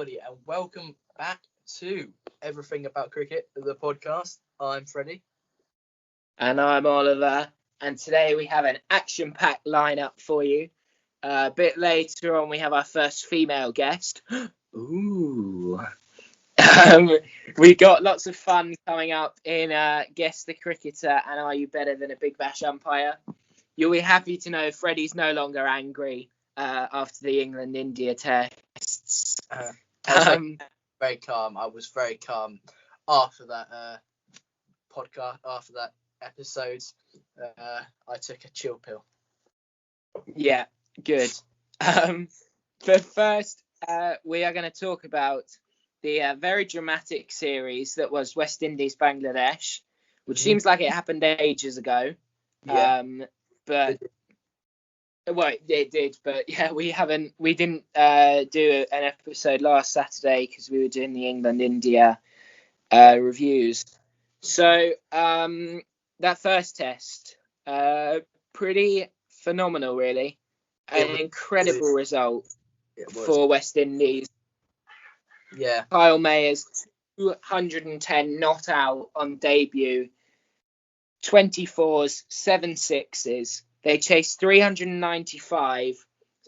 everybody, and welcome back to Everything About Cricket, the podcast. I'm Freddie. And I'm Oliver. And today we have an action-packed lineup for you. A bit later on, we have our first female guest. Ooh. We got lots of fun coming up in Guess the Cricketer and Are You Better Than a Big Bash Umpire? You'll be happy to know Freddie's no longer angry after the England-India tests. Very calm. I was very calm after that podcast, after that episode. I took a chill pill. Yeah, good. But first, we are going to talk about the very dramatic series that was West Indies Bangladesh, which seems like it happened ages ago. Yeah. But well, it did. But yeah, we didn't do an episode last Saturday because we were doing the England-India reviews. So that first test, pretty phenomenal, really. An incredible result for West Indies. Yeah. Kyle Mayer's 210 not out on debut, 24s, 7 6s. They chased 395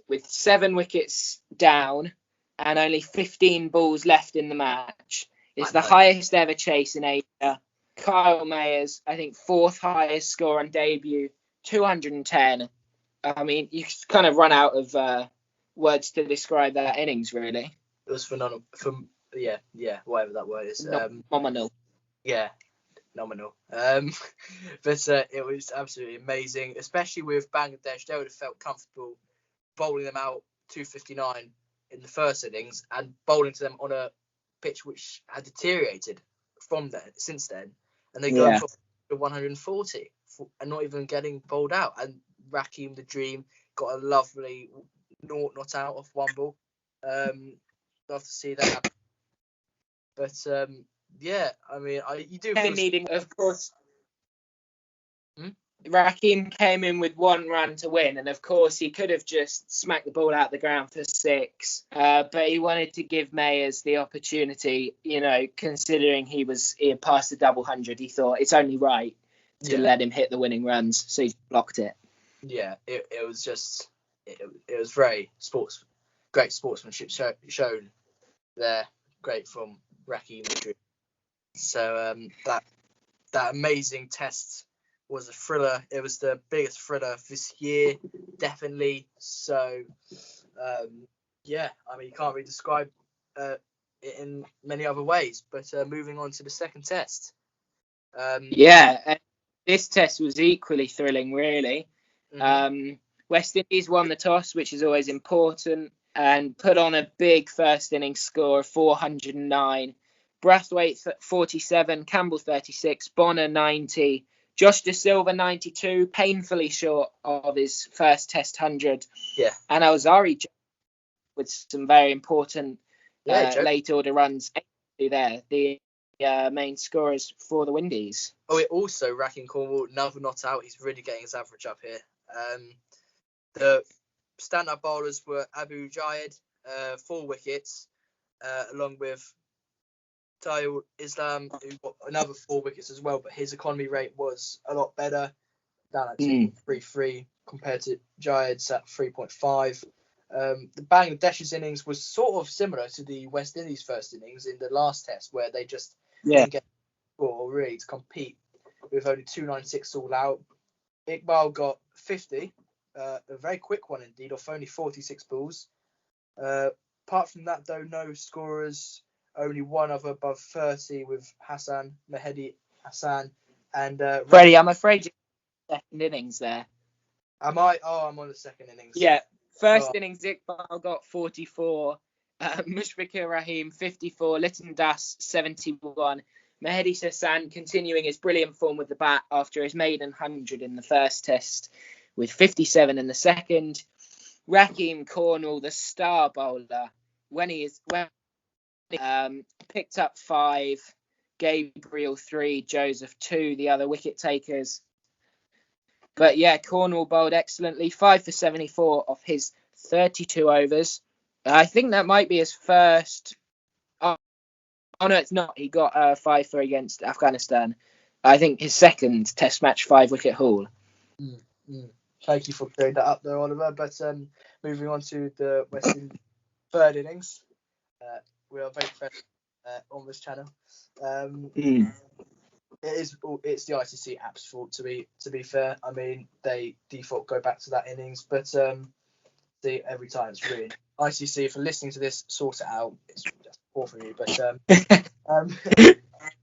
with 7 wickets down and only 15 balls left in the match. It's the highest ever chase in Asia. Kyle Mayer's, I think, 4th highest score on debut, 210. I mean, you kind of run out of words to describe that innings, really. It was phenomenal. Yeah, whatever that word is. Phenomenal. Yeah, nominal. But it was absolutely amazing, especially with Bangladesh. They would have felt comfortable bowling them out 259 in the first innings and bowling to them on a pitch which had deteriorated since then, and they go for 140 and not even getting bowled out. And Raheem the Dream got a lovely not out off 1 ball. Love to see that. But yeah, I mean, you do needing, of course. Raheem came in with 1 run to win, and of course he could have just smacked the ball out the ground for 6, but he wanted to give Mayers the opportunity, considering he had passed the double 100. He thought it's only right to let him hit the winning runs, so he blocked it. Yeah, it was just it was very great sportsmanship shown there, great from Raheem. So that amazing test was a thriller. It was the biggest thriller this year, definitely. So yeah, I mean, you can't really describe it in many other ways. But moving on to the second test. And this test was equally thrilling, really. West Indies won the toss, which is always important, and put on a big first innings score of 409. Brathwaite 47, Campbell 36, Bonner 90, Josh De Silva 92, painfully short of his first Test 100. Yeah. And Alzari with some very important late order runs there, the main scorers for the Windies. Oh, it also Raheem Cornwall, another not out. He's really getting his average up here. The stand-up bowlers were Abu Jayed, 4 wickets, along with Tayul Islam, who got another 4 wickets as well, but his economy rate was a lot better, down at 2.33 compared to Jayed's at 3.5. The Bangladesh's innings was sort of similar to the West Indies first innings in the last test, where they just didn't get a score really to compete with only 296 all out. Iqbal got 50, a very quick one indeed, off only 46 balls. Apart from that, though, no scorers. Only one other above 30 with Mehdi Hassan. And Freddie, I'm afraid you're second innings there. Am I? Oh, I'm on the second innings. Yeah, first innings, Iqbal got 44. Mushfiqur Rahim 54. Lytton Das 71. Mehdi Hassan continuing his brilliant form with the bat after his maiden 100 in the first test, with 57 in the second. Raheem Cornwall, the star bowler, picked up 5, Gabriel 3, Joseph 2, the other wicket takers. But yeah, Cornwall bowled excellently, 5 for 74 off his 32 overs. I think that might be his first no, it's not. He got 5 for against Afghanistan. I think his second Test match 5-wicket haul. Thank you for clearing that up there, Oliver. But moving on to the West Indies third innings, we are very fresh on this channel. It's the ICC app's fault, to be fair. I mean, they default go back to that innings, but every time it's really ICC. For listening to this, sort it out. It's just poor for you. But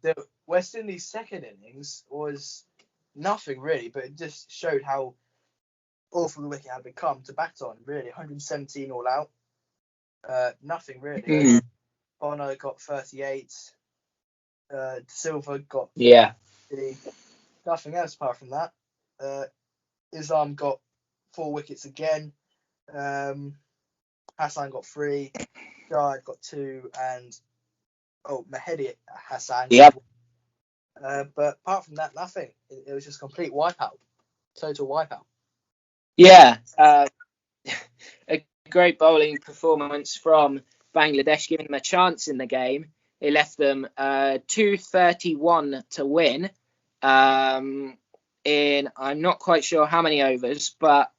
the West Indies second innings was nothing really, but it just showed how awful the wicket had become to bat on. Really, 117 all out. Nothing really. Bono got 38. Silva got nothing else apart from that. Islam got 4 wickets again. Hassan got 3. Jard got 2, and Mehdi Hassan. Yep. But apart from that, nothing. It was just complete wipeout, total wipeout. Yeah, a great bowling performance from Bangladesh, giving them a chance in the game. It left them 231 to win in, I'm not quite sure how many overs, but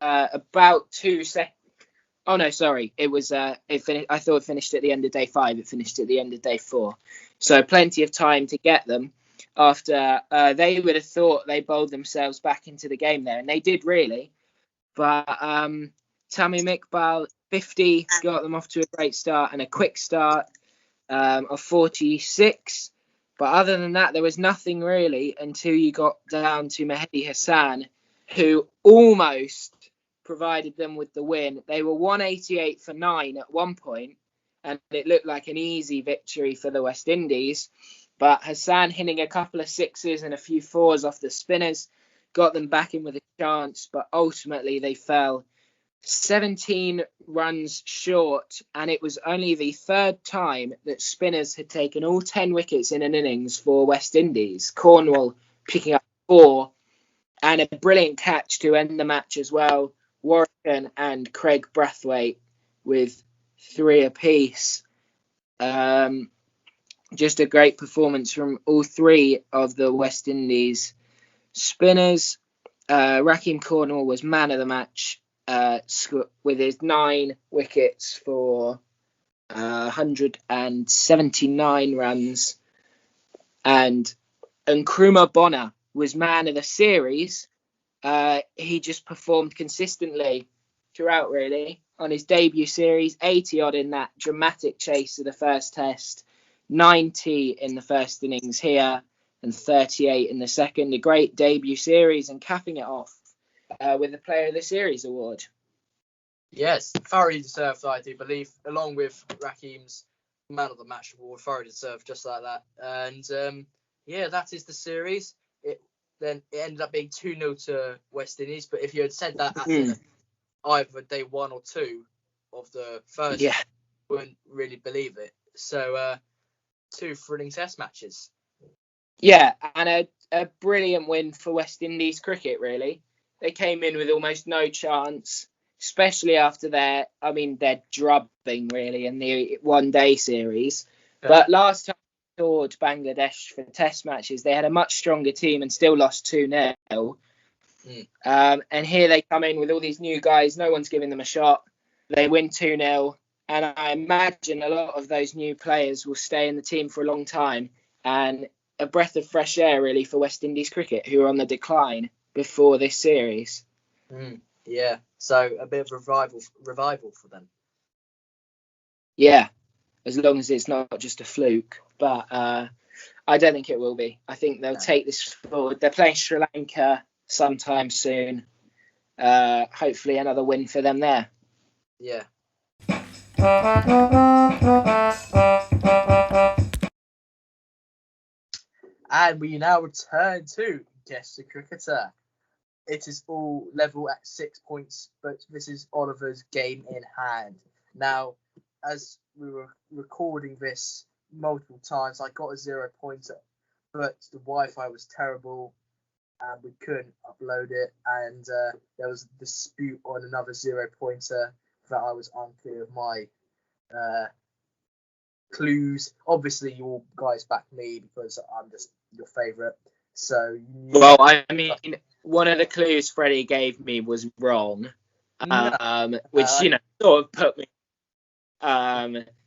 about 2 seconds. Oh no, sorry. It was it finished. I thought it finished at the end of day 5. It finished at the end of day 4. So plenty of time to get them after they would have thought they bowled themselves back into the game there, and they did really. But Tamim Iqbal 50 got them off to a great start and a quick start of 46. But other than that, there was nothing really until you got down to Mehdi Hassan, who almost provided them with the win. They were 188 for 9 at one point, and it looked like an easy victory for the West Indies. But Hassan hitting a couple of 6s and a few 4s off the spinners got them back in with a chance, but ultimately they fell 17 runs short, and it was only the third time that spinners had taken all 10 wickets in an innings for West Indies. Cornwall picking up 4, and a brilliant catch to end the match as well. Warrington and Craig Brathwaite with 3 apiece. Just a great performance from all 3 of the West Indies spinners. Raheem Cornwall was man of the match with his 9 wickets for 179 runs. And Nkrumah Bonner was man of the series. He just performed consistently throughout, really. On his debut series, 80 odd in that dramatic chase of the first test, 90 in the first innings here, and 38 in the second. A great debut series, and capping it off with the Player of the Series award. Yes, thoroughly deserved, I do believe, along with Raheem's Man of the Match award, thoroughly deserved, just like that. And that is the series. It ended up being 2-0 to West Indies, but if you had said that at either day 1 or 2 of the first, you wouldn't really believe it. So 2 thrilling test matches. Yeah, and a brilliant win for West Indies cricket, really. They came in with almost no chance, especially after their drubbing, really, in the one-day series. Yeah. But last time they toured Bangladesh for test matches, they had a much stronger team and still lost 2-0. And here they come in with all these new guys. No one's giving them a shot. They win 2-0. And I imagine a lot of those new players will stay in the team for a long time. And a breath of fresh air, really, for West Indies cricket, who are on the decline before this series. Yeah, so a bit of revival for them. Yeah, as long as it's not just a fluke. But I don't think it will be. I think they'll take this forward. They're playing Sri Lanka sometime soon. Hopefully another win for them there. Yeah. And we now return to Guess the Cricketer. It is all level at 6 points, but this is Oliver's game in hand. Now, as we were recording this multiple times, I got a 0-pointer, but the Wi-Fi was terrible and we couldn't upload it, and there was a dispute on another 0-pointer that I was unclear of my clues. Obviously, you all guys back me because I'm just your favourite. So. Well, I mean, one of the clues Freddie gave me was wrong, which sort of put me.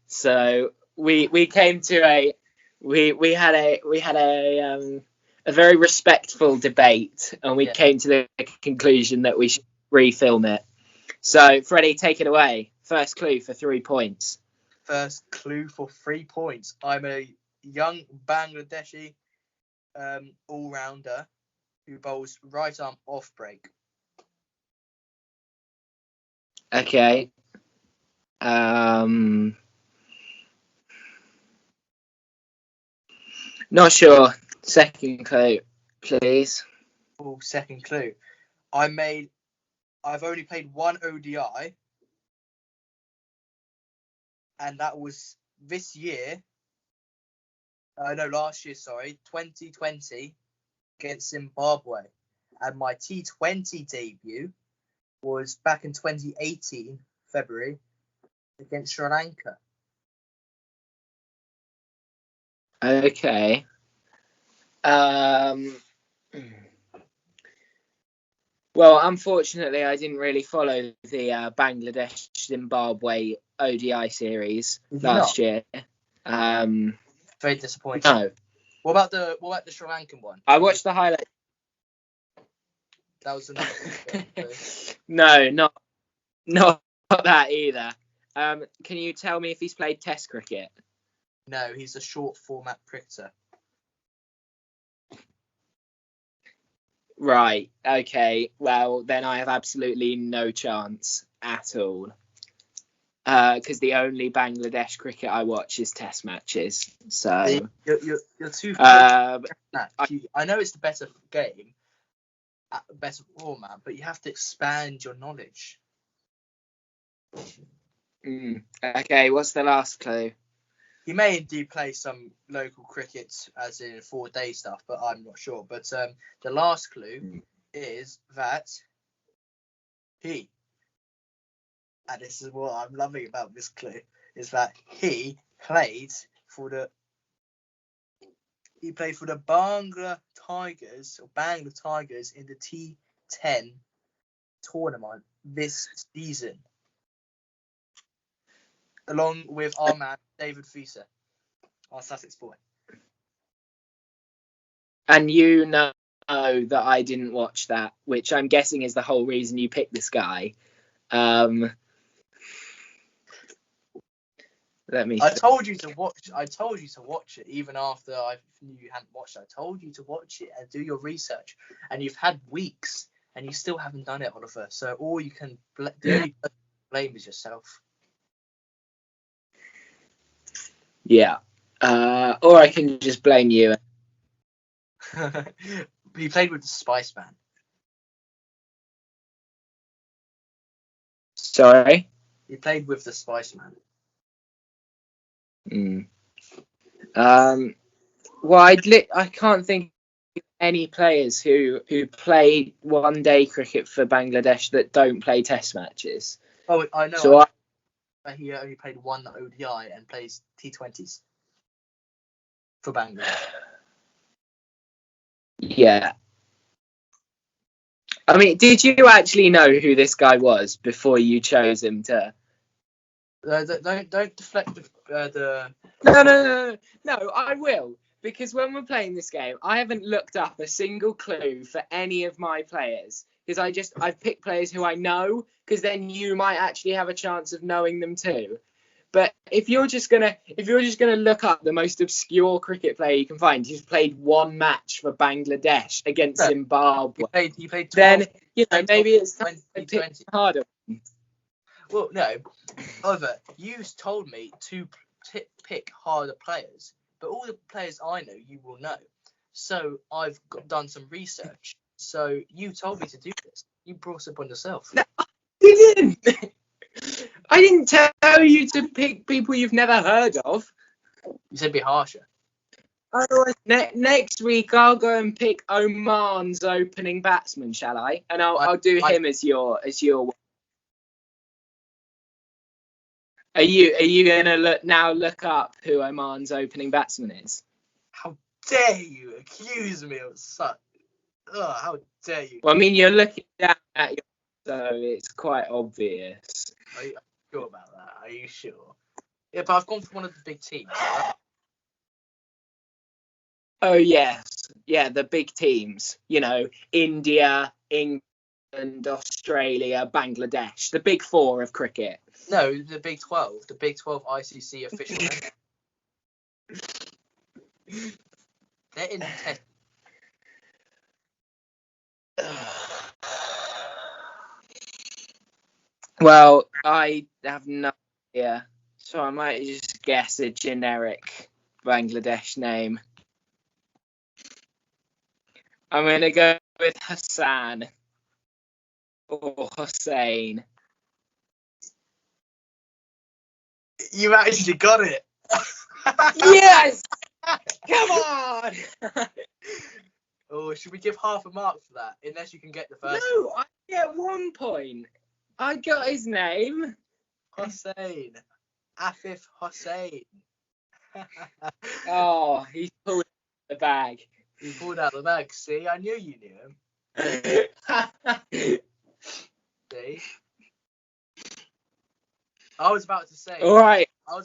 So we came to we had a very respectful debate, and we came to the conclusion that we should refilm it. So Freddie, take it away. First clue for 3 points. First clue for 3 points. I'm a young Bangladeshi all-rounder who bowls right arm off break. Okay. Not sure. Second clue, please. Oh, second clue. I've only played one ODI, and that was this year. Last year, 2020 against Zimbabwe. And my T20 debut was back in 2018, February, against Sri Lanka. Okay. Well, unfortunately, I didn't really follow the Bangladesh-Zimbabwe ODI series last year. Very disappointing. No. What about the Sri Lankan one? I watched the highlight. That was another. No, not that either. Can you tell me if he's played Test cricket? No, he's a short format cricketer. Right. Okay. Well, then I have absolutely no chance at all. Because the only Bangladesh cricket I watch is Test matches. So you're too. I know it's the better game, better format, but you have to expand your knowledge. Okay. What's the last clue? He may indeed play some local cricket, as in 4-day stuff, but I'm not sure. But the last clue is that he, and this is what I'm loving about this clue, is that he played for the Bangla Tigers in the T10 tournament this season, along with our man David Fieser, our Sussex boy. And you know that I didn't watch that, which I'm guessing is the whole reason you picked this guy. I told you to watch it even after I knew you hadn't watched it. I told you to watch it and do your research, and you've had weeks and you still haven't done it, Oliver. So all you can blame is yourself. Yeah. Or I can just blame you. You played with the Spice Man. Sorry? You played with the Spice Man. Well, I can't think of any players who play one-day cricket for Bangladesh that don't play Test matches. Oh, I know. So he only played one ODI and plays T20s for Bangladesh. Yeah. I mean, did you actually know who this guy was before you chose him to? Don't deflect the. No, I will. Because when we're playing this game, I haven't looked up a single clue for any of my players. Because I've picked players who I know, because then you might actually have a chance of knowing them too. But if you're just gonna look up the most obscure cricket player you can find, who's played one match for Bangladesh against Zimbabwe, he played 12, then maybe it's 20. harder. Well, no, Oliver, you told me to pick harder players, but all the players I know, you will know. So I've done some research. So you told me to do this. You brought it upon yourself. No, you didn't. I didn't tell you to pick people you've never heard of. You said be harsher. Otherwise, next week I'll go and pick Oman's opening batsman, shall I? And I'll do him as your. Are you gonna look up who Oman's opening batsman is? How dare you accuse me of such? Oh, how dare you? Well, I mean, you're looking down at your, so it's quite obvious. Are you sure about that? Are you sure? Yeah, but I've gone for one of the big teams. Right? Oh yes, yeah, the big teams. India, England, Australia, Bangladesh, the big four of cricket. No, the Big 12. The Big 12 ICC official. They're in test. Well, I have no idea, so I might just guess a generic Bangladesh name. I'm going to go with Hassan or Hussein. You actually got it. Yes! Come on! Oh, should we give half a mark for that? Unless you can get the first. No, I get 1 point. I got his name. Hussein. Afif Hussein. Oh, he's pulled the bag. He pulled out the bag. See, I knew you knew him. See? I was about to say. All right. All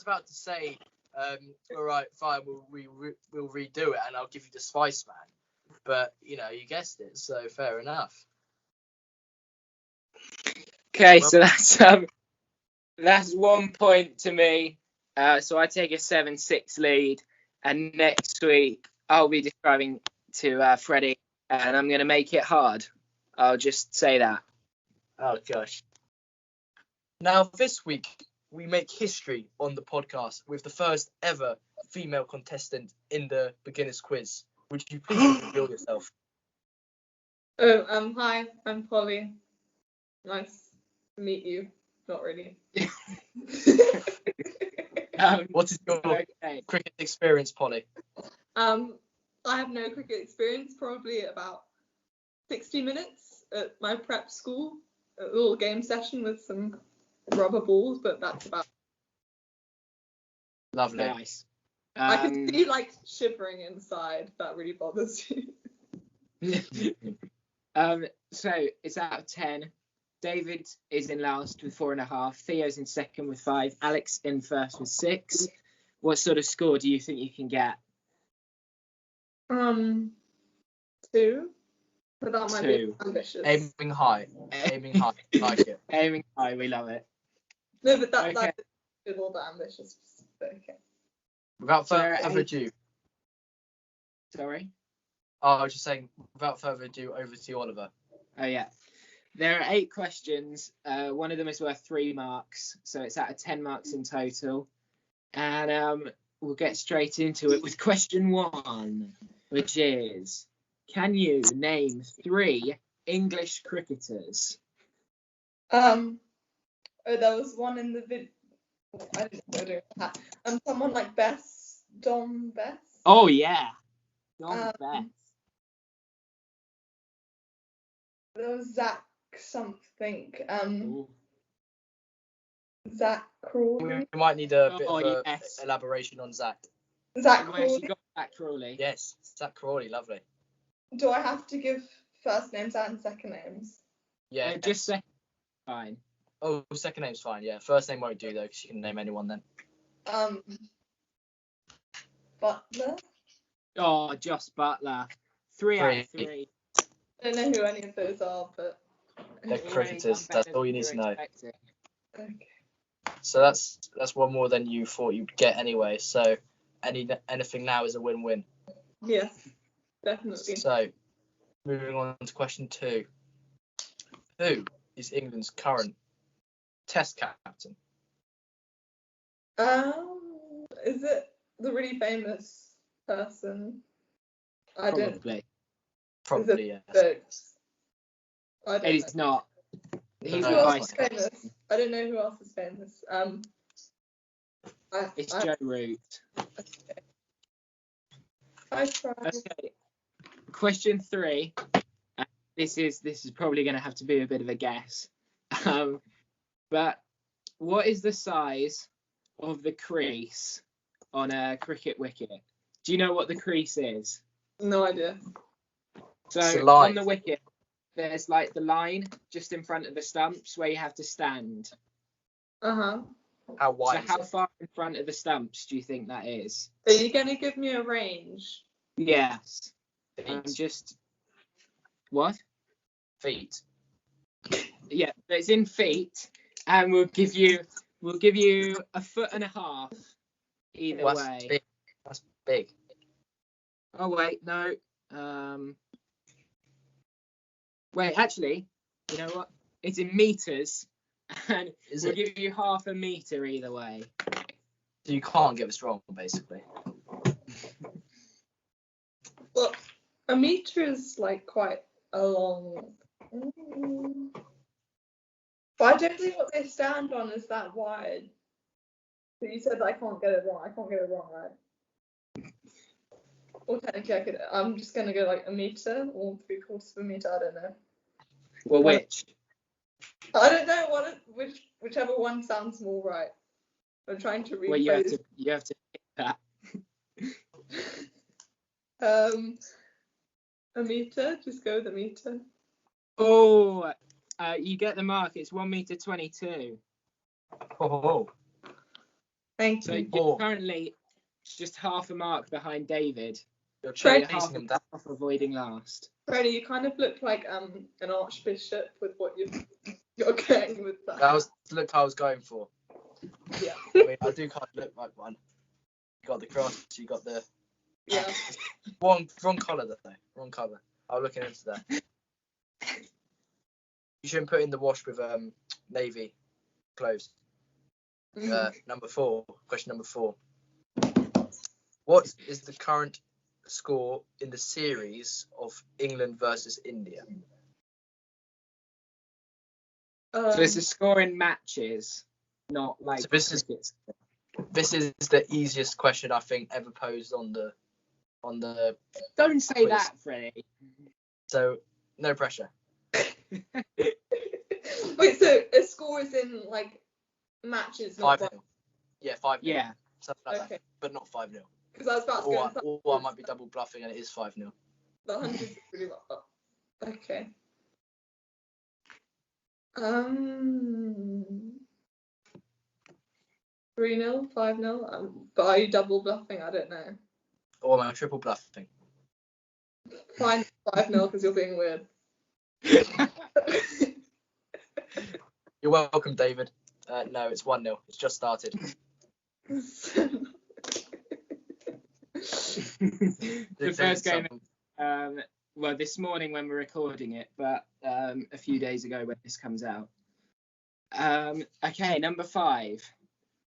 right, fine. We'll redo it, and I'll give you the Spice Man. But you guessed it, so fair enough. Okay, so that's 1 point to me. So I take a 7-6 lead, and next week I'll be describing to Freddie, and I'm going to make it hard. I'll just say that. Oh gosh. Now this week we make history on the podcast with the first ever female contestant in the beginner's quiz. Would you please reveal yourself? Hi, I'm Polly. Nice to meet you. Not really. What is your cricket experience, Polly? I have no cricket experience. Probably about 60 minutes at my prep school, a little game session with some rubber balls, but that's about. Lovely. Nice. I can see shivering inside. That really bothers you. So it's out of 10. David is in last with 4.5. Theo's in second with 5. Alex in first with 6. What sort of score do you think you can get? 2. But that might be ambitious. Aiming high. Like it. Aiming high, we love it. No, but that's a little bit ambitious. Okay. Without further ado. Sorry? Oh, I was just saying, without further ado, over to you, Oliver. Oh, yeah. There are 8 questions. One of them is worth 3 marks, so it's out of 10 marks in total. And we'll get straight into it with question 1, which is, can you name 3 English cricketers? There was one in the video. I didn't know that. Someone like Dom Bess. Oh yeah, Dom Bess. There was Zach something. Zach Crawley. We might need a bit of elaboration on Zach. Zach Where's Crawley. she got Zach Crawley? Yes, Zach Crawley, lovely. Do I have to give first names and second names? Yeah, just second. Fine. Oh, second name's fine. Yeah, first name won't do though, because you can name anyone then. Butler. Oh, Joss Butler. 3 out of 3. I don't know who any of those are, but they're cricketers. That's all you need to know. Okay. So that's one more than you thought you'd get anyway. So anything now is a win-win. Yes, definitely. So moving on to question 2. Who is England's current Test captain? Is it the really famous person? Probably, yes. It is not. He's who else is famous? I don't know who else is famous. It's Joe Root. Okay. I tried. Okay. Question 3. This is probably going to have to be a bit of a guess. But what is the size of the crease on a cricket wicket. Do you know what the crease is? No idea. So It's a line. on the wicket, there's like the line just in front of the stumps where you have to stand. Uh-huh. How So wide how is it? far in front of the stumps do you think that is? Are you going to give me a range? Yes. Feet. What? Feet. Yeah, it's in feet, and we'll give you a foot and a half either That's way. big. That's big. Oh wait, no. Wait, actually, you know what? It's in meters, and Is we'll it? give you half a meter either way. So you can't get us wrong, basically. Well, a meter is like quite a long. But I don't think what they stand on is that wide. So you said that I can't get it wrong. I can't get it wrong, right? Or technically, I could. I'm just gonna go like a meter or 3/4 of a meter. I don't know. Well, which? I don't know whichever one sounds more right. I'm trying to rephrase. Well, you have to pick that. A meter. Just go with a meter. Oh, you get the mark. It's 1m22. Oh. Thank So you. you're currently just half a mark behind David. You're So you're chasing half him a down. mark avoiding last. Freddie, you kind of look like an archbishop with what you're going with that. That was the look I was going for. Yeah. I mean, I do kind of look like one. You got the cross. You got the Yeah. wrong colour though. Wrong colour. I'm looking into that. You shouldn't put in the wash with navy clothes. Number 4. Question number 4. What is the current score in the series of England versus India? So it's a score in matches, not like So this is the easiest question I think ever posed on the Don't say quiz. that, Freddie. So no pressure. Wait, so a score is in like matches, not 5-0. Yeah, 5-0. Yeah. Something like Okay. that, but not 5-0. Because I was about to go. Or I might be double bluffing and it is 5-0. The hundreds is really well. Okay. 3-0, 5-0. But are you double bluffing? I don't know. Or am I triple bluffing? Fine, 5-0 because you're being weird. You're welcome, David. No, it's 1-0. It's just started. The first game, well, this morning when we're recording it, but a few days ago when this comes out. Okay, number 5.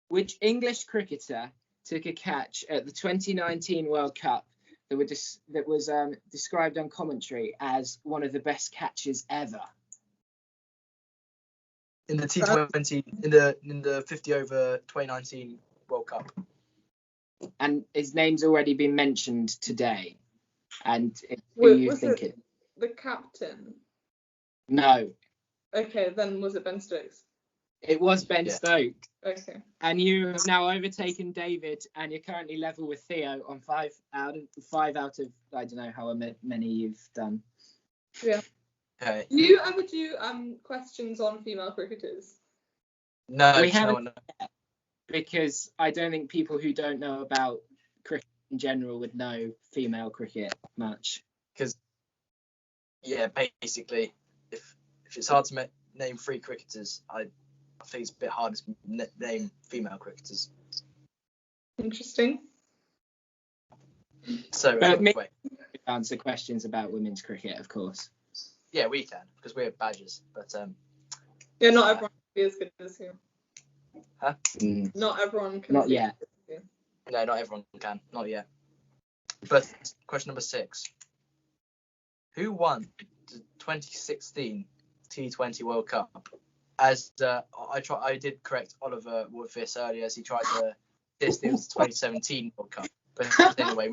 Which English cricketer took a catch at the 2019 World Cup that was described on commentary as one of the best catches ever? In the T20, in the 50 over 2019 World Cup. And his name's already been mentioned today. And who Wait, you was think it the captain? No. Okay, then was it Ben Stokes? It was Ben Stokes. Okay. And you have now overtaken David, and you're currently level with Theo on 5 out of I don't know how many you've done. Yeah. Okay. Do you ever do questions on female cricketers? No, We haven't no. yet, because I don't think people who don't know about cricket in general would know female cricket much. Because, yeah, basically, if it's hard to name 3 cricketers, I think it's a bit harder to name female cricketers. Interesting. So, But anyway. Answer questions about women's cricket, of course. Yeah, we can, because we're badgers. But Yeah, not everyone can be as good as you. Huh? Not everyone can. Not be yet. As good as you. No, not everyone can. Not yet. But question number 6. Who won the 2016 T20 World Cup? As I did correct Oliver with this earlier, as he tried to diss the 2017 World Cup. But anyway,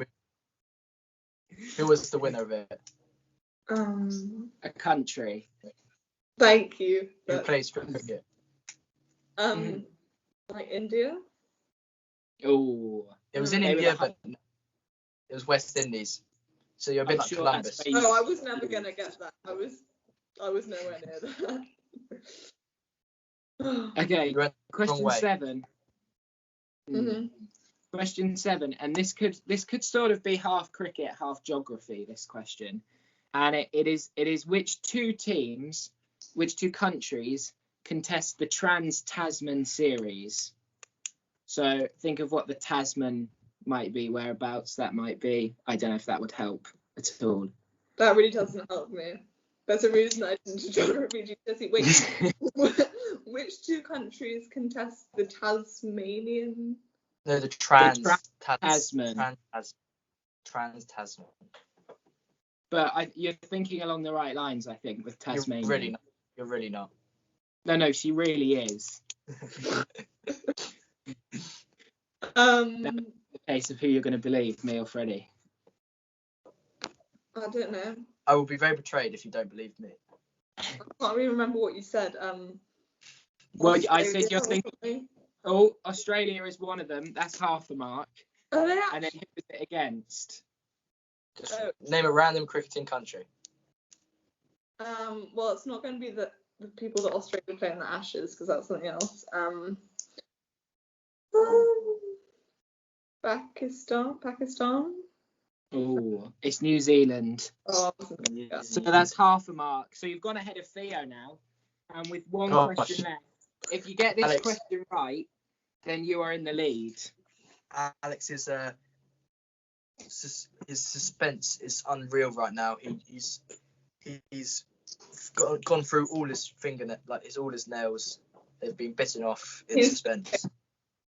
who was the winner of it? A country. Thank you. Who plays cricket? Like India. Oh. It was in They were India, the but it was West Indies. So you're a bit I'm like sure Columbus. that's where Oh, I was never gonna get that. I was nowhere near that. Okay, You went the wrong question way. 7. Mm-hmm. Question 7, and this could sort of be half cricket, half geography. This question, and it is which two countries contest the Trans-Tasman series? So think of what the Tasman might be, whereabouts that might be. I don't know if that would help at all. That really doesn't help me. There's a reason I didn't do geography GCSE. Wait, which two countries contest the Tasmanian? No, the Tasman. Trans-Tasman. But you're thinking along the right lines, I think, with Tasmania. You're really not. No, she really is. Um, That's the case of who you're going to believe, me or Freddie. I don't know. I will be very betrayed if you don't believe me. I can't really remember what you said. Well, I said Australia you're or thinking. something. Oh, Australia is one of them. That's half a mark. Are they And then who is it against? Just name a random cricketing country. Well, it's not going to be the people that Australia play in the Ashes because that's something else. Pakistan. Oh, it's New Zealand. Oh, Yeah. So that's half a mark. So you've gone ahead of Theo now. And with one question left, if you get this Alex. question right, then you are in the lead. Alex's his suspense is unreal right now. He's gone through all his all his nails. They've been bitten off in suspense.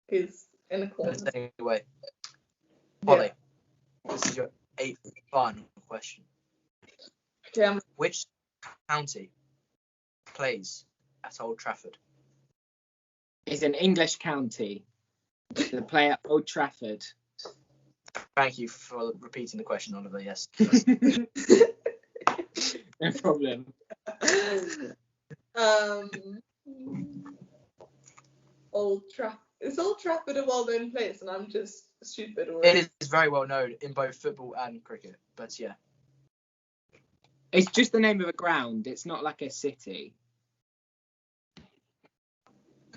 He's in the corner. But anyway, Polly, this is your 8th final question. Yeah. Which county plays at Old Trafford? It's an English county. They play at Old Trafford. Thank you for repeating the question, Oliver. Yes. No problem. Old Trafford. Is Old Trafford a well-known place, and I'm just stupid? Or It is very well known in both football and cricket, but yeah. It's just the name of a ground. It's not like a city.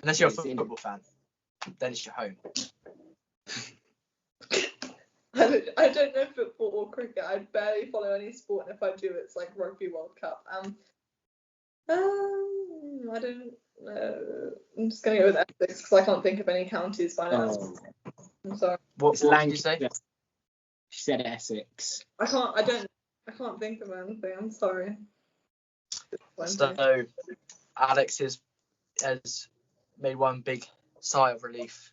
Unless you're a football fan, then it's your home. I don't know football or cricket. I barely follow any sport, and if I do, it's like Rugby World Cup. I don't know. I'm just gonna go with Essex because I can't think of any counties by now. Oh. I'm sorry. What did you say? She said Essex. I can't think of anything. I'm sorry. So Alex has made one big sigh of relief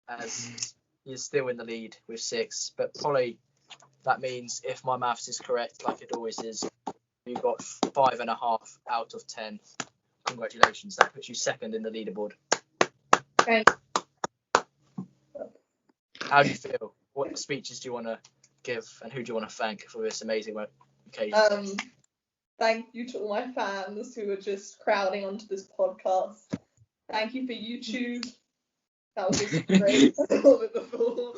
as he is still in the lead with 6. But Polly, that means if my maths is correct, like it always is, you got 5.5 out of 10. Congratulations, that puts you 2nd in the leaderboard. Thank you. How do you feel? What speeches do you want to give, and who do you want to thank for this amazing occasion? Thank you to all my fans who are just crowding onto this podcast. Thank you for YouTube. That was just great. I love it before.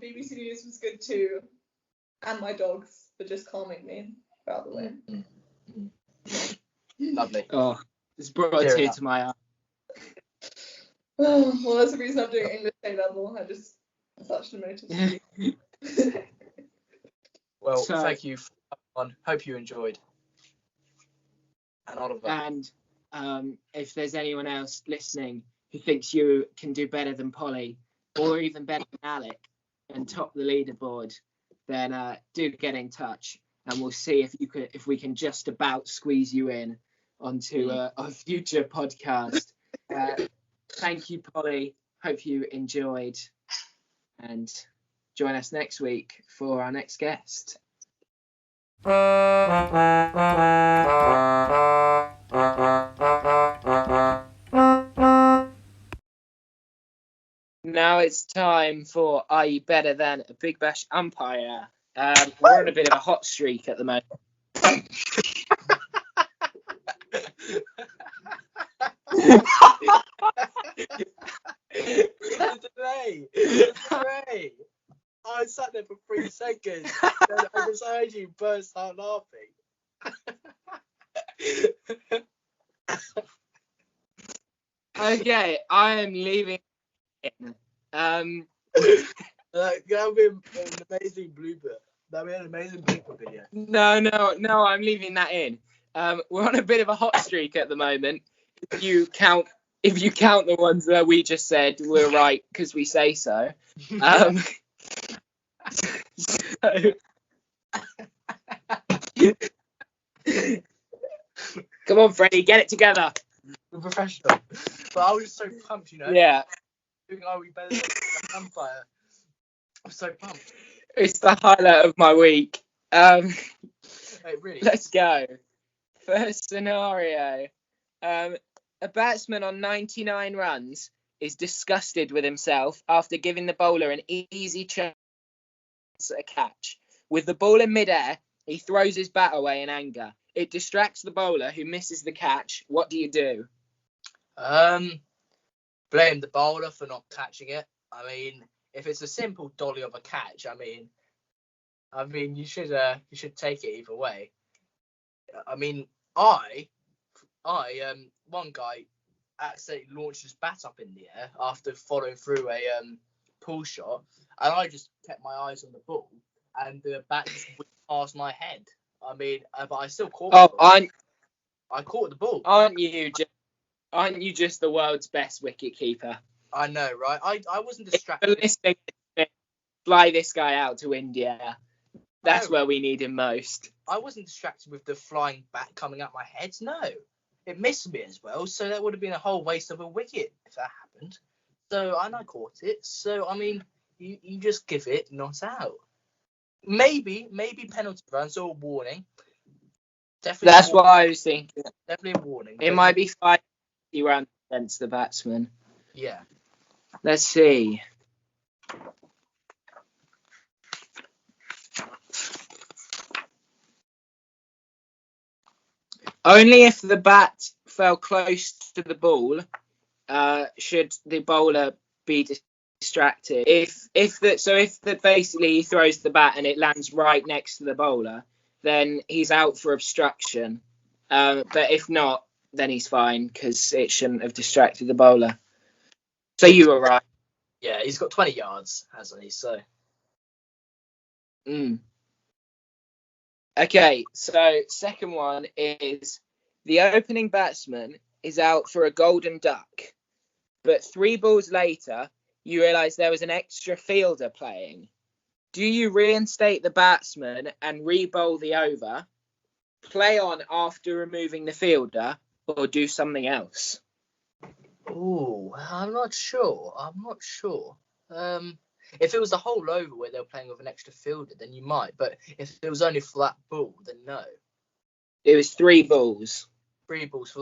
BBC News was good too. And my dogs for just calming me throughout the way. Lovely. Oh, it's brought a tear to my eye. Well, that's the reason I'm doing English A-level. I just such an emotive speech. Well, thank you for on. Hope you enjoyed. And Oliver. And if there's anyone else listening who thinks you can do better than Polly, or even better than Alec, and top the leaderboard, then do get in touch, and we'll see if we can just about squeeze you in onto a future podcast. Thank you, Polly. Hope you enjoyed, and join us next week for our next guest. Now it's time for Are You Better Than a Big Bash Umpire? We're on a bit of a hot streak at the moment. play. I sat there for 3 seconds and I just heard you burst out laughing. Okay, I am leaving it in. That'll be an amazing blooper. That'll be an amazing blooper video. No, I'm leaving that in. We're on a bit of a hot streak at the moment. If you count the ones that we just said, we're right because we say so. Come on, Freddie, get it together. We're professional. But I was so pumped, you know. Yeah. Thinking, oh, we better than an umpire. I'm so pumped. It's the highlight of my week. Hey, really? Let's go. First scenario. A batsman on 99 runs is disgusted with himself after giving the bowler an easy chance at a catch. With the ball in midair, he throws his bat away in anger. It distracts the bowler who misses the catch. What do you do? Blame the bowler for not catching it. I mean, if it's a simple dolly of a catch, I mean, you should take it either way. I mean, one guy accidentally launched his bat up in the air after following through a pull shot, and I just kept my eyes on the ball, and the bat just went past my head. I mean, but I still caught. I caught the ball. Aren't you just the world's best wicket keeper? I know, right? I wasn't distracted. Listening, fly this guy out to India. That's where we need him most. I wasn't distracted with the flying bat coming at my head. No, it missed me as well. So that would have been a whole waste of a wicket if that happened. So and I caught it. So I mean, you just give it not out. Maybe penalty runs or warning. Definitely. That's what I was thinking. Definitely a warning. It might be 5 runs against the batsman. Yeah. Let's see. Only if the bat fell close to the ball should the bowler be distracted. If basically he throws the bat and it lands right next to the bowler, then he's out for obstruction. But if not, then he's fine because it shouldn't have distracted the bowler. So you were right. Yeah, he's got 20 yards, hasn't he? So. Okay, so second one is the opening batsman is out for a golden duck, but 3 balls later, you realise there was an extra fielder playing. Do you reinstate the batsman and re-bowl the over, play on after removing the fielder, or do something else? Oh, I'm not sure. If it was the whole over where they were playing with an extra fielder, then you might. But if it was only for that ball, then no. It was 3 balls. 3 balls for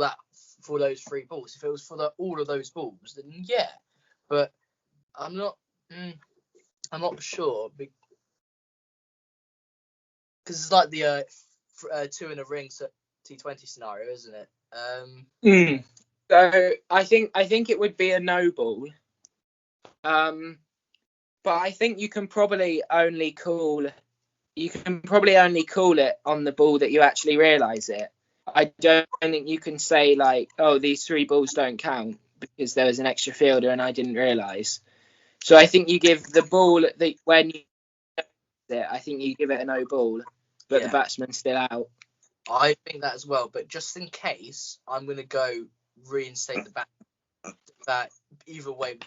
those 3 balls. If it was for all of those balls, then yeah. But I'm not sure because it's like the 2 in a ring T20 scenario, isn't it? So I think it would be a no ball. But I think you can probably only call it on the ball that you actually realise it. I don't think you can say like, oh, these 3 balls don't count because there was an extra fielder and I didn't realise. So I think you give the ball when you it, I think you give it a no ball, but the batsman's still out. I think that as well, but just in case, I'm going to go reinstate the bat. That either way.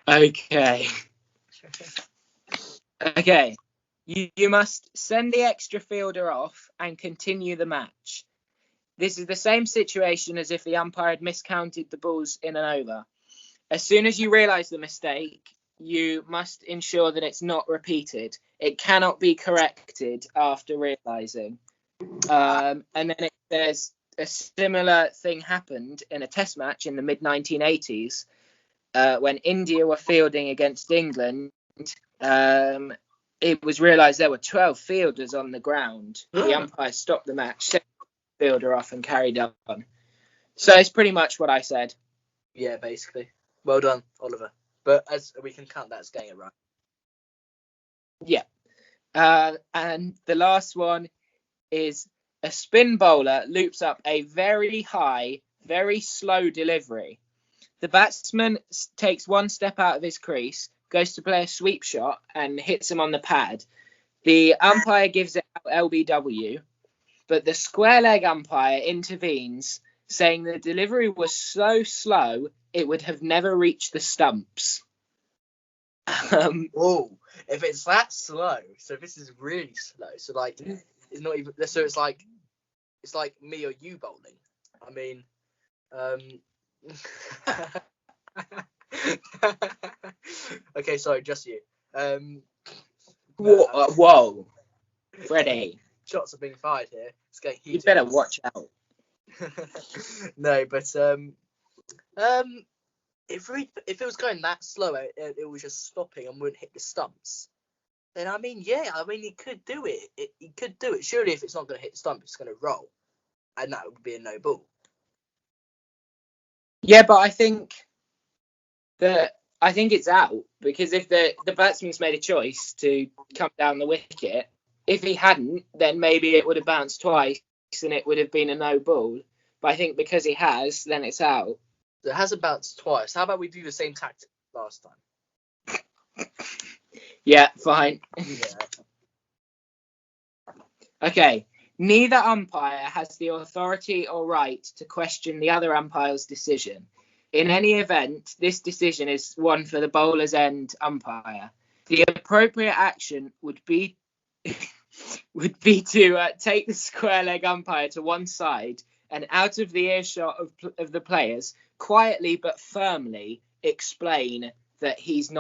Okay. Okay. You must send the extra fielder off and continue the match. This is the same situation as if the umpire had miscounted the balls in an over. As soon as you realise the mistake, you must ensure that it's not repeated. It cannot be corrected after realising. And then it says a similar thing happened in a test match in the mid-1980s when India were fielding against England. It was realised there were 12 fielders on the ground. The umpire stopped the match, sent the fielder off and carried on. So it's pretty much what I said. Yeah, basically. Well done, Oliver. But as we can count that as getting it right. Yeah. And the last one is a spin bowler loops up a very high, very slow delivery. The batsman takes one step out of his crease, goes to play a sweep shot and hits him on the pad. The umpire gives it out LBW, but the square leg umpire intervenes, saying the delivery was so slow it would have never reached the stumps. Whoa, if it's that slow, so this is really slow. So like, it's not even. So it's like me or you bowling. I mean, okay, sorry, just you. Whoa, Freddie. Shots are being fired here. It's getting heated. You better watch out. No, but if it was going that slow, it was just stopping and wouldn't hit the stumps. Then I mean, yeah, I mean, he could do it. He could do it. Surely, if it's not going to hit the stump, it's going to roll, and that would be a no ball. Yeah, but I think it's out, because if the batsman's made a choice to come down the wicket, if he hadn't, then maybe it would have bounced twice and it would have been a no ball. But I think because he has, then it's out. So it hasn't bounced twice. How about we do the same tactic last time? Yeah, fine. Yeah. Okay. Neither umpire has the authority or right to question the other umpire's decision. In any event, this decision is one for the bowler's end umpire. The appropriate action would be to take the square leg umpire to one side and out of the earshot of the players, quietly but firmly explain that he's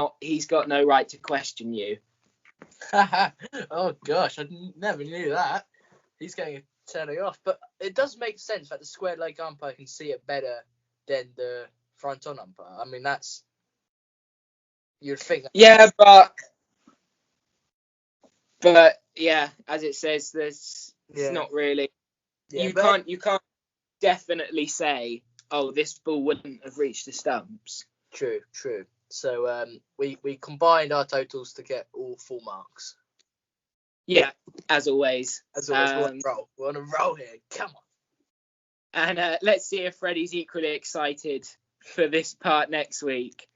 got no right to question you. Oh gosh, I never knew that. He's getting turning off, but it does make sense that the square leg umpire can see it better than the front on umpire. I mean, that's, you'd think. Yeah, but yeah, as it says, it's not really. Yeah, you can't definitely say, oh, this ball wouldn't have reached the stumps. True. So we combined our totals to get all full marks. Yeah, as always. We're on a roll. We're on a roll here. Come on. And let's see if Freddie's equally excited for this part next week,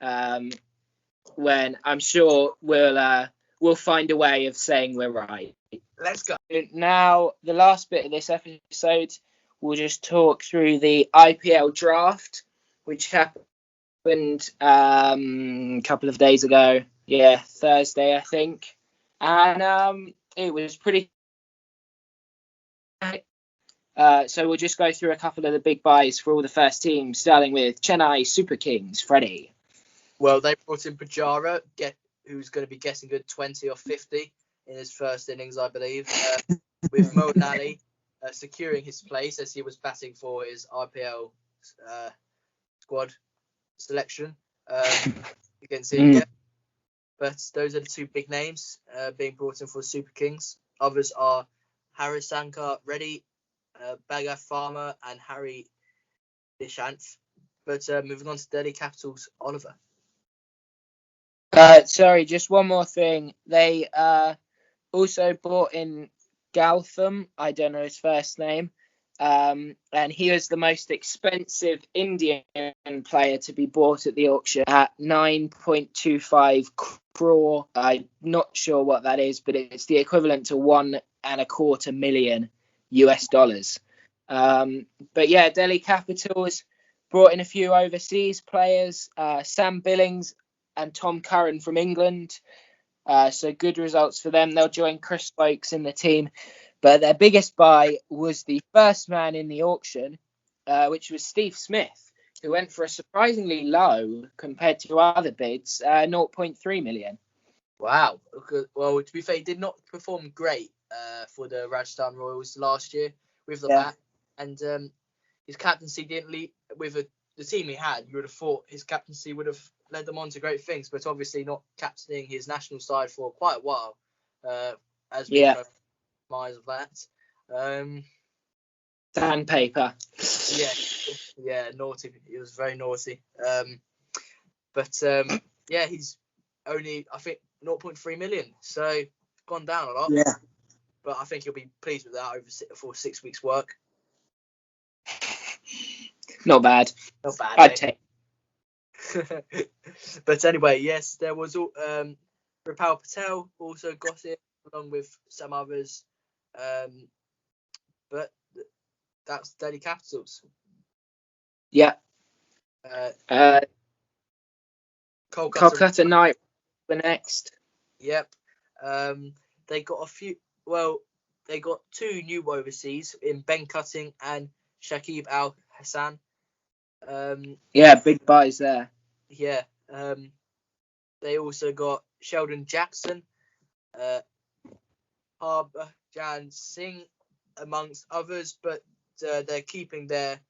when I'm sure we'll find a way of saying we're right. Let's go. Now, the last bit of this episode, we'll just talk through the IPL Draft, which happened a couple of days ago. Yeah, Thursday, I think. And it was pretty. So we'll just go through a couple of the big buys for all the first teams, starting with Chennai Super Kings. Freddie. Well, they brought in Pujara, who's going to be getting good 20 or 50 in his first innings, I believe, with Mo Ali securing his place as he was batting for his IPL squad selection against India. But those are the two big names being brought in for Super Kings. Others are Harisankar Reddy, Bhagat Farmer, and Harry Dishanth. But moving on to Delhi Capitals, Oliver. Sorry, just one more thing. They also brought in Gautam, I don't know his first name, and he was the most expensive Indian player to be bought at the auction at 9.25 crore. I'm not sure what that is, but it's the equivalent to $1.25 million US. But yeah, Delhi Capitals brought in a few overseas players, Sam Billings and Tom Curran from England. So good results for them. They'll join Chris Stokes in the team. But their biggest buy was the first man in the auction, which was Steve Smith, who went for a surprisingly low compared to other bids, 0.3 million. Wow. Well, to be fair, he did not perform great for the Rajasthan Royals last year with the bat. And his captaincy didn't lead with the team he had. You would have thought his captaincy would have led them on to great things, but obviously not captaining his national side for quite a while, as we know minds of that. Sandpaper. Yeah, Yeah, naughty. He was very naughty. Yeah, he's only, I think, 0.3 million. So gone down a lot. Yeah. But I think he'll be pleased with that for 6 weeks' work. Not bad. Not bad. I'd take. But anyway, yes, there was Ripal Patel also got it along with some others. But that's Delhi Capitals. Yeah. Kolkata Knight the next. Yep. They got a few. Well, they got 2 new overseas in Ben Cutting and Shakib Al Hassan. Big buys there. Yeah. They also got Sheldon Jackson, Harbhajan Singh, amongst others, but they're keeping their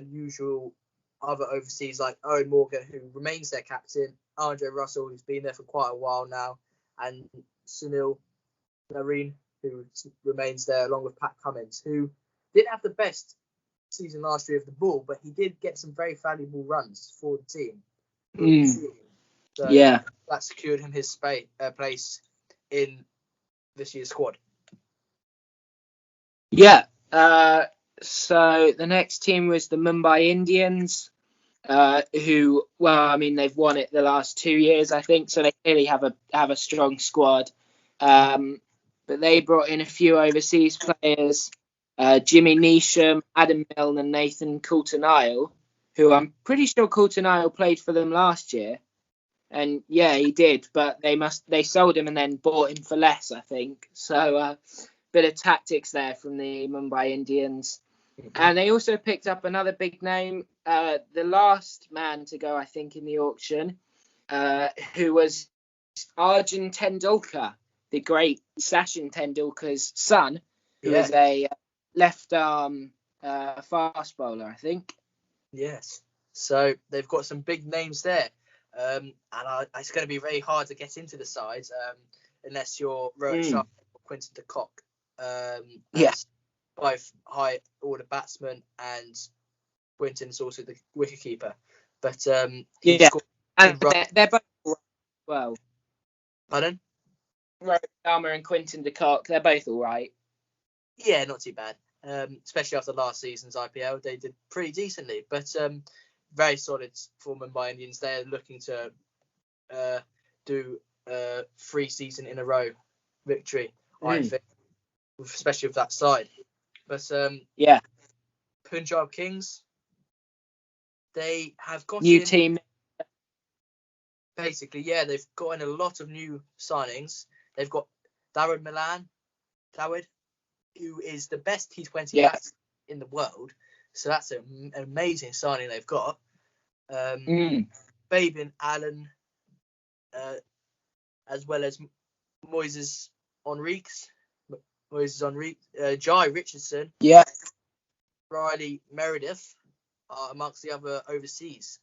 usual other overseas like Owen Morgan, who remains their captain, Andre Russell, who's been there for quite a while now, and Sunil Narine, who remains there, along with Pat Cummins, who didn't have the best season last year of the ball, but he did get some very valuable runs for the team. So that secured him his place in this year's squad. Yeah. So the next team was the Mumbai Indians, who, they've won it the last 2 years, I think, so they clearly have a strong squad. But they brought in a few overseas players, Jimmy Neesham, Adam Milne, and Nathan Coulter-Nile, who I'm pretty sure Coulter-Nile played for them last year. And yeah, he did, but they sold him and then bought him for less, I think. So bit of tactics there from the Mumbai Indians. And they also picked up another big name, the last man to go, I think, in the auction, who was Arjun Tendulkar, the great Sachin Tendulkar's son, who is a left arm fast bowler, I think. Yes. So they've got some big names there. And it's going to be very hard to get into the side unless you're Rohit Sharma or Quinton de Kock. Both high order batsmen, and Quinton's also the wicketkeeper. But and they're both well. Pardon? Rohit Sharma and Quinton de Kock, they're both all right. Yeah, not too bad. Especially after last season's IPL, they did pretty decently. But very solid for Mumbai Indians. They're looking to do 3 season in a row victory, I think, especially with that side. But Punjab Kings, they have got new team. Basically, they've got in a lot of new signings. They've got Dawid Malan, who is the best T20 batsman in the world. So that's an amazing signing they've got. Fabian Allen, as well as Moises Henriques, Jai Richardson, Riley Meredith, amongst the other overseas.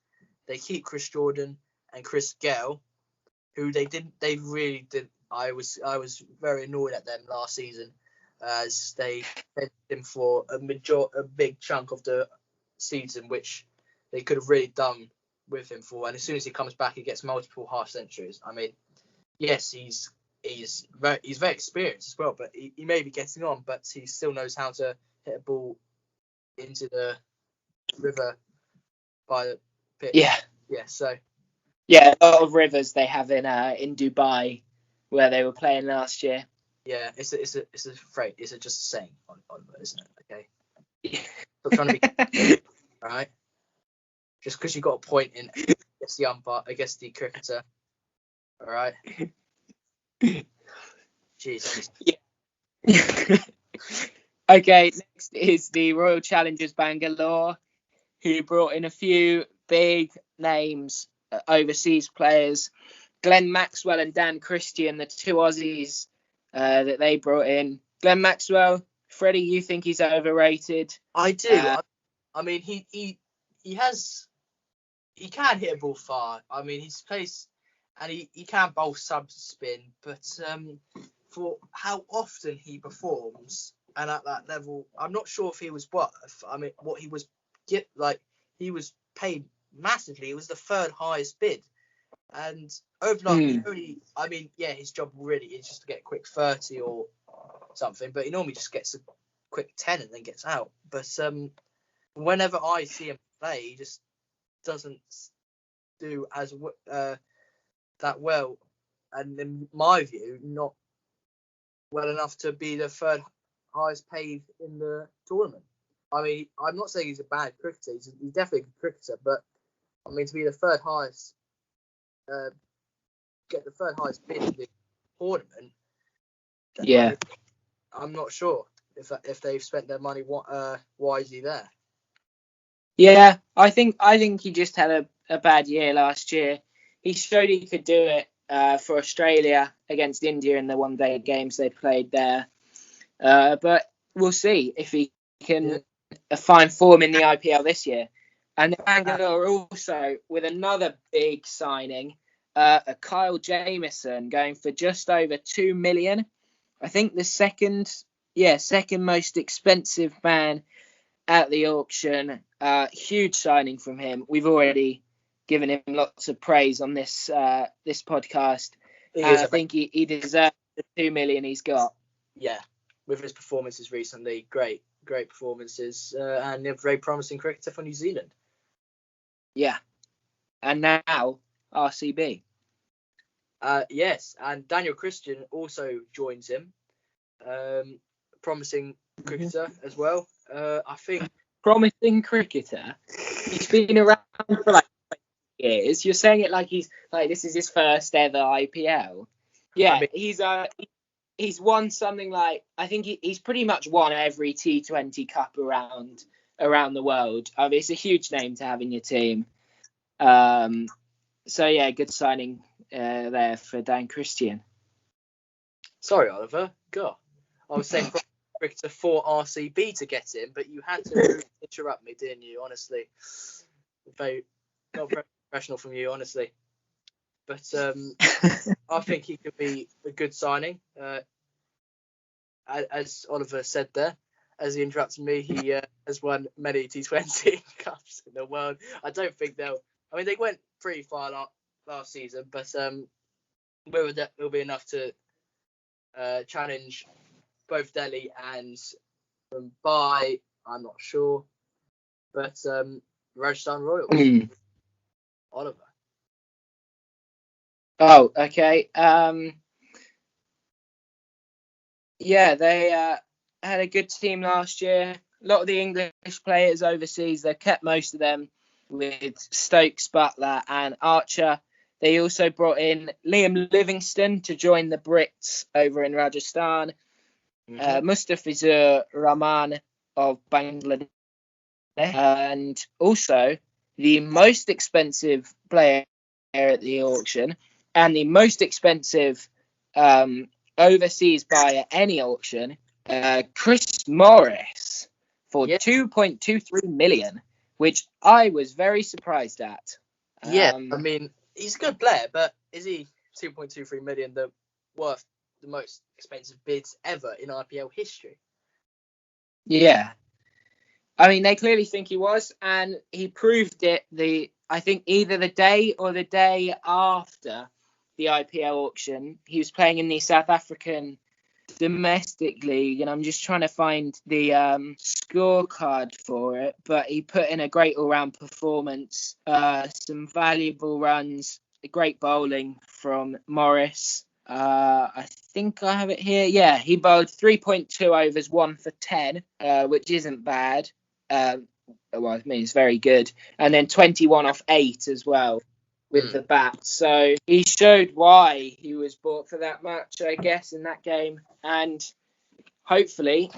They keep Chris Jordan and Chris Gale, who they really didn't. I was very annoyed at them last season, as they fed him for a big chunk of the season, which they could have really done with him for. And as soon as he comes back, he gets multiple half centuries. I mean, yes, he's very experienced as well, but he may be getting on, but he still knows how to hit a ball into the river by the pitch. A lot of rivers they have in Dubai, where they were playing last year. Yeah, it's a phrase. It's just a saying on isn't it? Okay. Stop trying to be all right. Just because you got a point in against the umpire, against the cricketer. All right. Jesus. Okay, next is the Royal Challengers Bangalore, who brought in a few big names, overseas players. Glenn Maxwell and Dan Christian, the 2 Aussies that they brought in. Glenn Maxwell, Freddie, you think he's overrated? I do. I mean, he can hit a ball far. I mean, he's placed, and he can bowl sub spin, but for how often he performs and at that level, I'm not sure if he was what he was he was paid massively. It was the third highest bid, and his job really is just to get a quick 30 or something, but he normally just gets a quick 10 and then gets out. But whenever I see him play, he just doesn't do as that well, and in my view, not well enough to be the third highest paid in the tournament. I mean, I'm not saying he's a bad cricketer. He's definitely a good cricketer, but I mean, to be the third highest, get the third highest bid in the tournament. Yeah, I'm not sure if they've spent their money wisely there. Yeah, I think he just had a bad year last year. He showed he could do it for Australia against India in the one-day games they played there. But we'll see if he can find form in the IPL this year. And Bangalore also with another big signing, Kyle Jameson going for just over 2 million. I think the second most expensive man at the auction. Huge signing from him. We've already given him lots of praise on this podcast. I think he deserves the 2 million he's got. Yeah, with his performances recently, great performances, and a very promising cricketer for New Zealand. Yeah, and now RCB. Yes, and Daniel Christian also joins him. Promising cricketer as well. I think promising cricketer. He's been around for like 20 years. You're saying it like he's like this is his first ever IPL. Yeah, I mean, he's won something like I think he's pretty much won every T20 Cup around the world. I mean, it's a huge name to have in your team. So yeah, good signing there for Dan Christian. Sorry, Oliver. God, I was saying cricketer for RCB to get in, but you had to interrupt me, didn't you? Honestly, not very professional from you, honestly. But I think he could be a good signing. As Oliver said there, as he interrupted me, he has won many T20 Cups in the world. I don't think they went pretty far last season, but will be enough to challenge both Delhi and Mumbai. I'm not sure, but Rajasthan Royals. Oliver. Oh, okay. Yeah, they had a good team last year. A lot of the English players overseas, they kept most of them with Stokes, Butler and Archer. They also brought in Liam Livingstone to join the Brits over in Rajasthan. Mustafizur Rahman of Bangladesh. And also the most expensive player at the auction and the most expensive overseas buyer at any auction, Chris Morris for 2.23 million, which I was very surprised at. I mean, he's a good player, but is he 2.23 million worth the most expensive bids ever in IPL history? Yeah. I mean, they clearly think he was, and he proved it. I think either the day or the day after the IPL auction, he was playing in the South African domestic league, and I'm just trying to find the scorecard for it. But he put in a great all-round performance, some valuable runs, great bowling from Morris. I think I have it here. Yeah, he bowled 3.2 overs, 1 for 10, which isn't bad. Well, I mean, it's very good. And then 21 off 8 as well with the bat. So he showed why he was bought for that much, I guess, in that game. And hopefully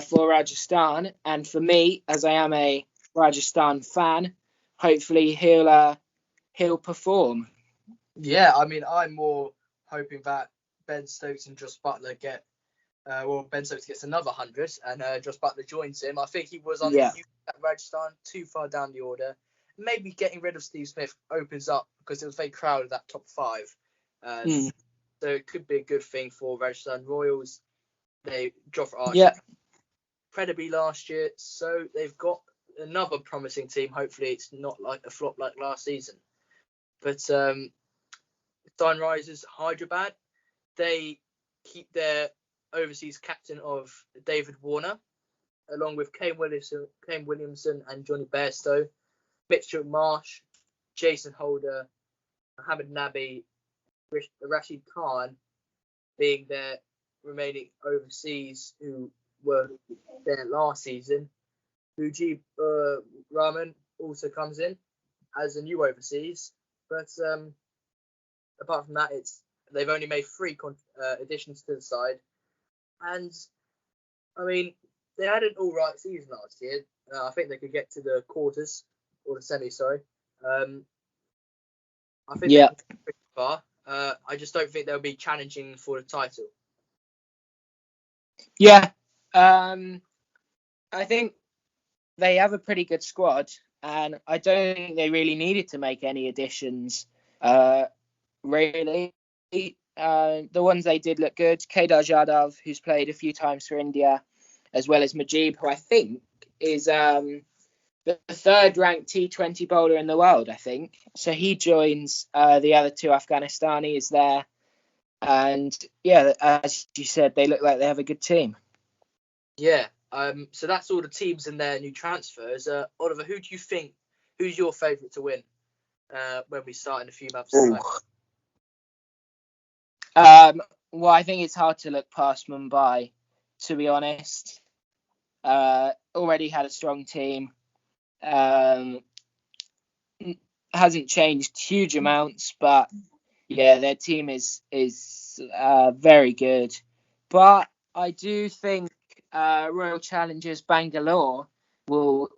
for Rajasthan and for me, as I am a Rajasthan fan, hopefully he'll perform. Yeah, I mean, I'm more hoping that Ben Stokes and Josh Butler get Ben Stokes gets another 100 and Josh Butler joins him. I think he was on the at Rajasthan, too far down the order. Maybe getting rid of Steve Smith opens up because it was very crowded, that top 5. So it could be a good thing for Rajasthan Royals. They dropped Archer incredibly last year, so they've got another promising team. Hopefully, it's not like a flop like last season. But Sunrisers Hyderabad, they keep their overseas captain of David Warner, along with Kane Williamson and Johnny Bairstow, Mitchell Marsh, Jason Holder, Mohammed Nabi, Rashid Khan being their remaining overseas who were there last season. Mujib Rahman also comes in as a new overseas, but apart from that, they've only made 3 additions to the side, and I mean they had an all right season last year. I think they could get to the quarters or the semi. Sorry, I think they can get pretty far. I just don't think they'll be challenging for the title. Yeah, I think they have a pretty good squad, and I don't think they really needed to make any additions. Really, the ones they did look good. Kedar Jadhav, who's played a few times for India, as well as Mujib, who I think is the 3rd-ranked T20 bowler in the world, I think. So he joins the other 2 Afghanistanis there. And yeah, as you said, they look like they have a good team. Yeah. So that's all the teams and their new transfers. Oliver, who's your favourite to win when we start in a few months' time? Well, I think it's hard to look past Mumbai, to be honest. Already had a strong team. Hasn't changed huge amounts, but yeah, their team is very good. But I do think Royal Challengers Bangalore will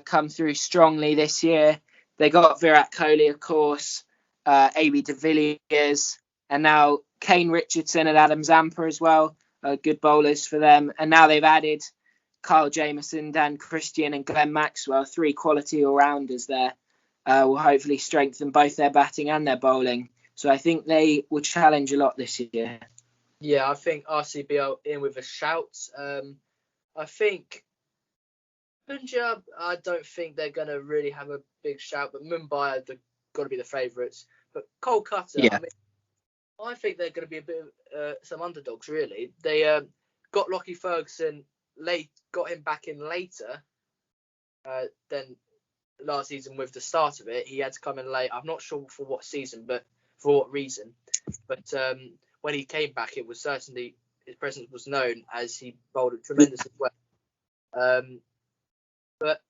come through strongly this year. They got Virat Kohli, of course, AB de Villiers, and now Kane Richardson and Adam Zampa as well. Good bowlers for them. And now they've added Kyle Jameson, Dan Christian and Glenn Maxwell, 3 quality all-rounders there. Will hopefully strengthen both their batting and their bowling. So I think they will challenge a lot this year. Yeah, I think RCB are in with a shout. I think Punjab, I don't think they're going to really have a big shout, but Mumbai are got to be the favourites. But Kolkata, yeah. I think they're going to be a bit of some underdogs, really. They got Lockie Ferguson got him back in later than last season with the start of it. He had to come in late. I'm not sure for what season, but for what reason. But when he came back, it was certainly his presence was known as he bowled tremendous as well. But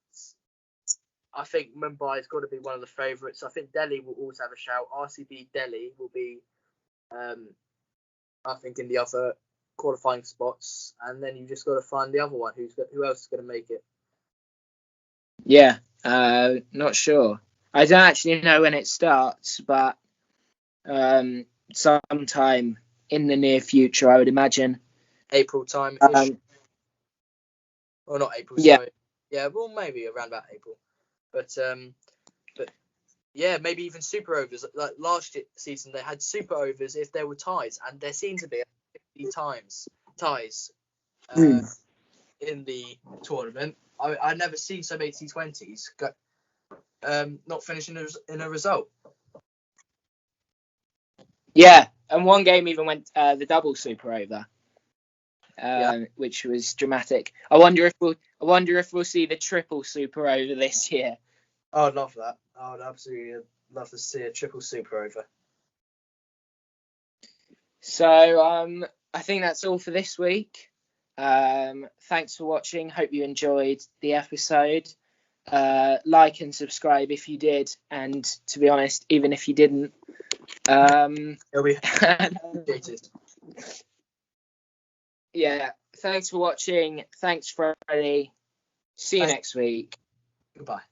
I think Mumbai has got to be one of the favourites. I think Delhi will also have a shout. RCB Delhi will be, I think, in the other qualifying spots, and then you just got to find the other one. Who else is going to make it? Yeah, not sure. I don't actually know when it starts, but sometime in the near future, I would imagine. April time. Or not April, yeah. Sorry. Yeah, well, maybe around about April. But yeah, maybe even super overs. Like last season, they had super overs if there were ties, and there seemed to be 50 ties in the tournament. I've never seen so many T20s not finishing in a result. Yeah, and one game even went the double super over, which was dramatic. I wonder if we'll see the triple super over this year. I would love that. I would absolutely love to see a triple super over. So I think that's all for this week. Thanks for watching. Hope you enjoyed the episode. Like and subscribe if you did, and to be honest, even if you didn't, it'll be appreciated. Yeah, thanks for watching. Thanks, Freddie. See you next week. Goodbye.